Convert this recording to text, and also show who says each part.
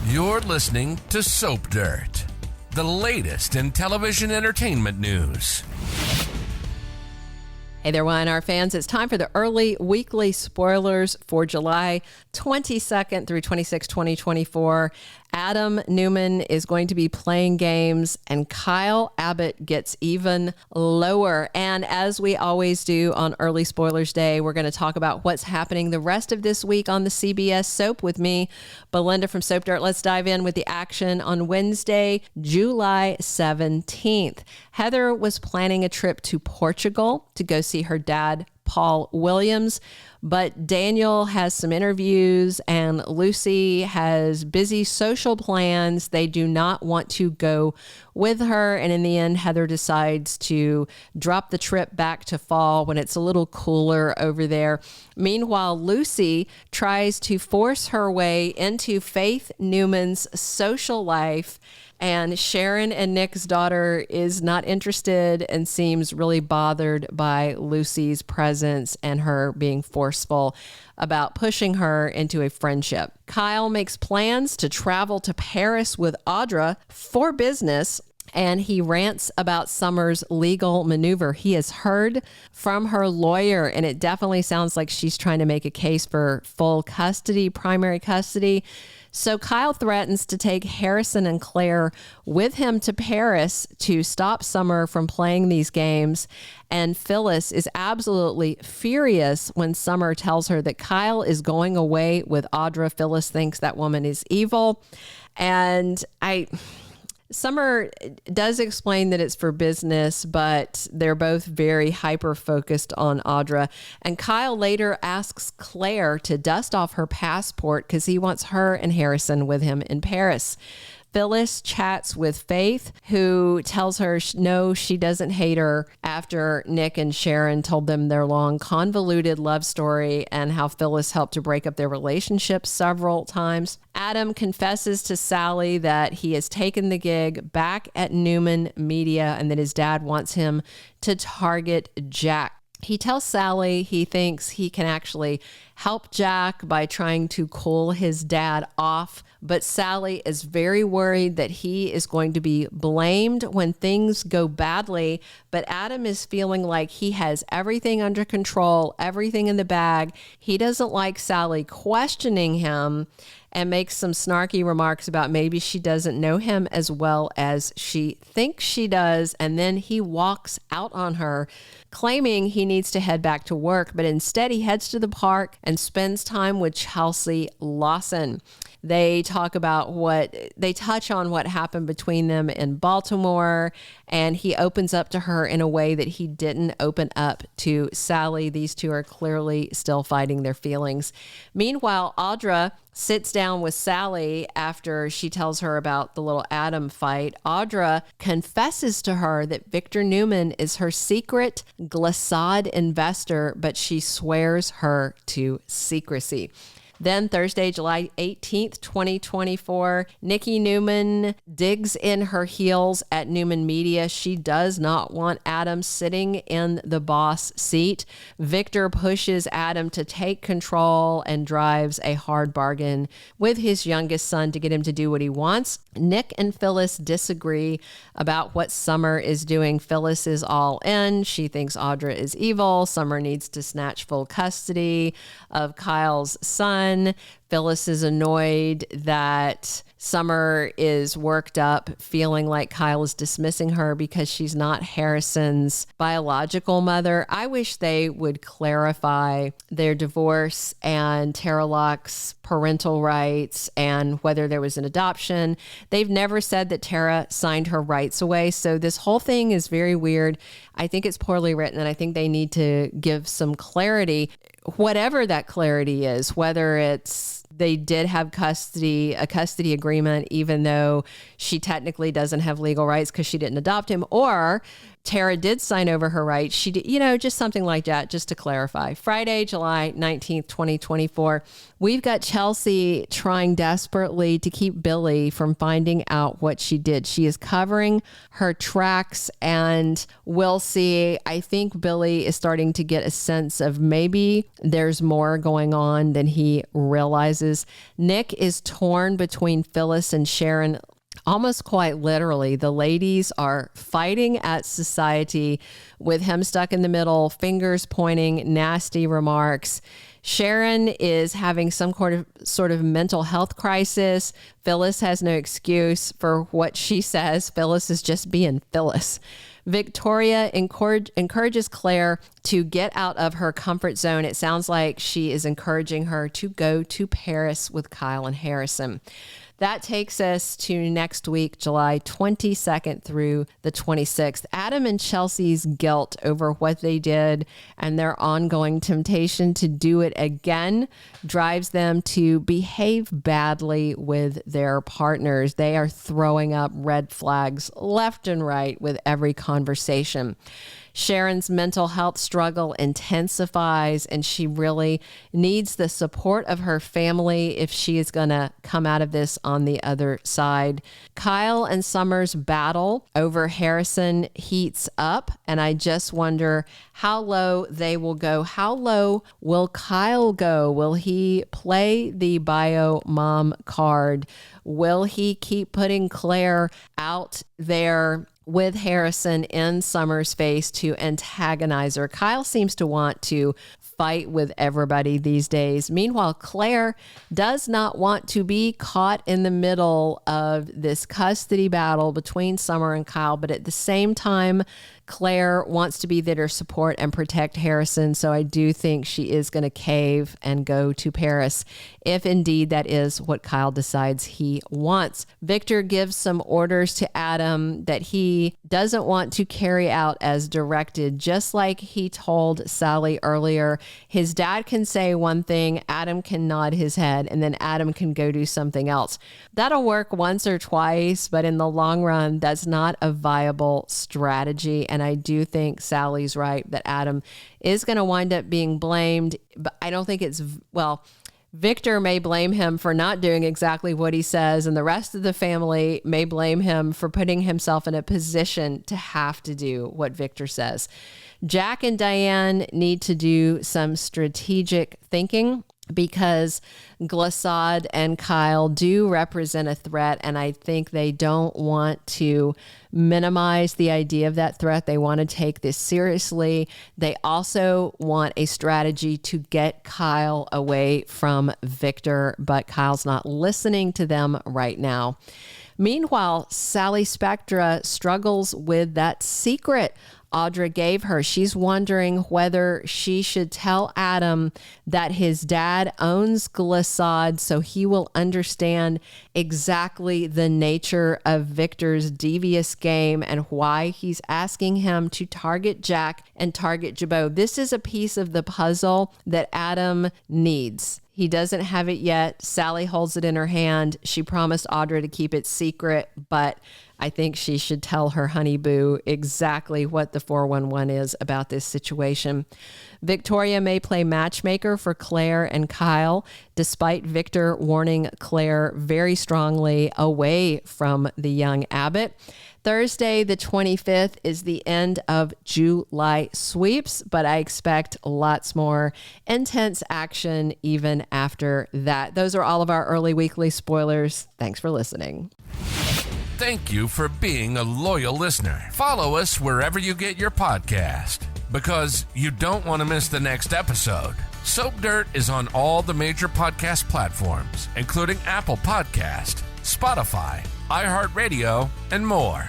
Speaker 1: You're listening to Soap Dirt, the latest in television entertainment news.
Speaker 2: Hey there, YNR fans. It's time for the early weekly spoilers for July 22nd through 26, 2024. Adam Newman is going to be playing games, and Kyle Abbott gets even lower. And as we always do on Early Spoilers Day, we're going to talk about what's happening the rest of this week on the CBS soap with me, Belinda from Soap Dirt. Let's dive in with the action on Wednesday, July 17th. Heather was planning a trip to Portugal to go see her dad, Paul Williams, but Daniel has some interviews and Lucy has busy social plans. They do not want to go with her, and in the end, Heather decides to drop the trip back to fall when it's a little cooler over there. Meanwhile, Lucy tries to force her way into Faith Newman's social life, and Sharon and Nick's daughter is not interested and seems really bothered by Lucy's presence and her being forceful about pushing her into a friendship. Kyle makes plans to travel to Paris with Audra for business, and he rants about Summer's legal maneuver. He has heard from her lawyer, and it definitely sounds like she's trying to make a case for full custody, primary custody. So Kyle threatens to take Harrison and Claire with him to Paris to stop Summer from playing these games. And Phyllis is absolutely furious when Summer tells her that Kyle is going away with Audra. Phyllis thinks that woman is evil. And Summer does explain that it's for business, but they're both very hyper-focused on Audra. And Kyle later asks Claire to dust off her passport because he wants her and Harrison with him in Paris. Phyllis chats with Faith, who tells her no, she doesn't hate her after Nick and Sharon told them their long, convoluted love story and how Phyllis helped to break up their relationship several times. Adam confesses to Sally that he has taken the gig back at Newman Media and that his dad wants him to target Jack. He tells Sally he thinks he can actually help Jack by trying to cool his dad off, but Sally is very worried that he is going to be blamed when things go badly. But Adam is feeling like he has everything under control, everything in the bag. He doesn't like Sally questioning him and makes some snarky remarks about maybe she doesn't know him as well as she thinks she does. And then he walks out on her, claiming he needs to head back to work, but instead he heads to the park and spends time with Chelsea Lawson. They touch on what happened between them in Baltimore, and he opens up to her in a way that he didn't open up to Sally. These two are clearly still fighting their feelings. Meanwhile, Audra sits down with Sally after she tells her about the little Adam fight. Audra confesses to her that Victor Newman is her secret glissade investor, but she swears her to secrecy. Then Thursday, July 18th, 2024, Nikki Newman digs in her heels at Newman Media. She does not want Adam sitting in the boss seat. Victor pushes Adam to take control and drives a hard bargain with his youngest son to get him to do what he wants. Nick and Phyllis disagree about what Summer is doing. Phyllis is all in. She thinks Audra is evil. Summer needs to snatch full custody of Kyle's son. Phyllis is annoyed that Summer is worked up, feeling like Kyle is dismissing her because she's not Harrison's biological mother. I wish they would clarify their divorce and Tara Locke's parental rights and whether there was an adoption. They've never said that Tara signed her rights away. So this whole thing is very weird. I think it's poorly written, and I think they need to give some clarity, whatever that clarity is, whether it's they did have a custody agreement, even though she technically doesn't have legal rights because she didn't adopt him, or Tara did sign over her rights. She did, just something like that, just to clarify. Friday, July 19th, 2024. We've got Chelsea trying desperately to keep Billy from finding out what she did. She is covering her tracks, and we'll see. I think Billy is starting to get a sense of maybe there's more going on than he realizes places. Nick is torn between Phyllis and Sharon. Almost quite literally, the ladies are fighting at society with him stuck in the middle, fingers pointing, nasty remarks. Sharon is having some sort of mental health crisis. Phyllis has no excuse for what she says. Phyllis is just being Phyllis. Victoria encourages Claire to get out of her comfort zone. It sounds like she is encouraging her to go to Paris with Kyle and Harrison. That takes us to next week, July 22nd through the 26th. Adam and Chelsea's guilt over what they did and their ongoing temptation to do it again drives them to behave badly with their partners. They are throwing up red flags left and right with every conversation. Sharon's mental health struggle intensifies, and she really needs the support of her family if she is going to come out of this on the other side. Kyle and Summers' battle over Harrison heats up, and I just wonder how low they will go. How low will Kyle go? Will he play the bio mom card? Will he keep putting Claire out there with Harrison in Summer's face to antagonize her? Kyle seems to want to fight with everybody these days. Meanwhile, Claire does not want to be caught in the middle of this custody battle between Summer and Kyle, but at the same time, Claire wants to be there to support and protect Harrison, so I do think she is going to cave and go to Paris, if indeed that is what Kyle decides he wants. Victor gives some orders to Adam that he doesn't want to carry out as directed, just like he told Sally earlier. His dad can say one thing, Adam can nod his head, and then Adam can go do something else. That'll work once or twice, but in the long run, that's not a viable strategy. And I do think Sally's right that Adam is going to wind up being blamed, but I don't think Victor may blame him for not doing exactly what he says, and the rest of the family may blame him for putting himself in a position to have to do what Victor says. Jack and Diane need to do some strategic thinking, because Glissade and Kyle do represent a threat, and I think they don't want to minimize the idea of that threat. They want to take this seriously. They also want a strategy to get Kyle away from Victor, but Kyle's not listening to them right now. Meanwhile, Sally Spectra struggles with that secret Audra gave her. She's wondering whether she should tell Adam that his dad owns Glissade so he will understand exactly the nature of Victor's devious game and why he's asking him to target Jack and target Jabot. This is a piece of the puzzle that Adam needs. He doesn't have it yet. Sally holds it in her hand. She promised Audra to keep it secret, but I think she should tell her honey boo exactly what the 411 is about this situation. Victoria may play matchmaker for Claire and Kyle, despite Victor warning Claire very strongly away from the young Abbott. Thursday, the 25th, is the end of July sweeps, but I expect lots more intense action even after that. Those are all of our early weekly spoilers. Thanks for listening.
Speaker 1: Thank you for being a loyal listener. Follow us wherever you get your podcast, because you don't want to miss the next episode. Soap Dirt is on all the major podcast platforms, including Apple Podcast, Spotify, iHeartRadio, and more.